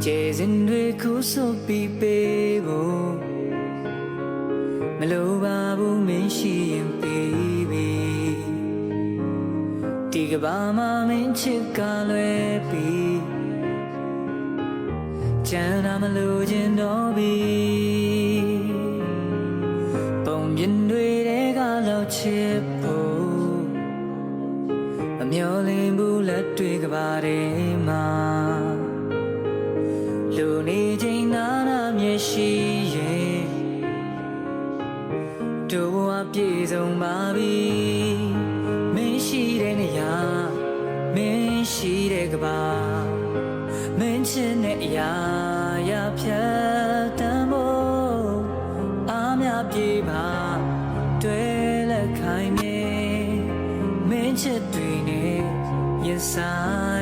ကျေစင်တွေကိုစုပ်ပြီးပေးဖို့မလိုပါဘူးမင်းရှိရင်ပေးပြီဒီကဘာမှာမင်းချစ်ကလွယ်ပြီးကျန်တာမလိုချင်တော့ပြီပုံပြင်တွေကလောက်ချစ်ဖို့မမျောလင်းဘူးလက်တွေကဘာတွေမှာလူနေချိန်နာနာမျက်ရှိရဲ့တို့ဘဝပြည့်စုံပါပြီမင်းရှိတဲ့နေရာမင်းရှိတဲ့ကဘာမင်းချစ်တဲ့အရာရာဖြတ်တမ်းဖို့အားများပြေပါတွေ့လက်ခိုင်းနေမင်းချစ်တွေနဲ့ရင်ဆိုင်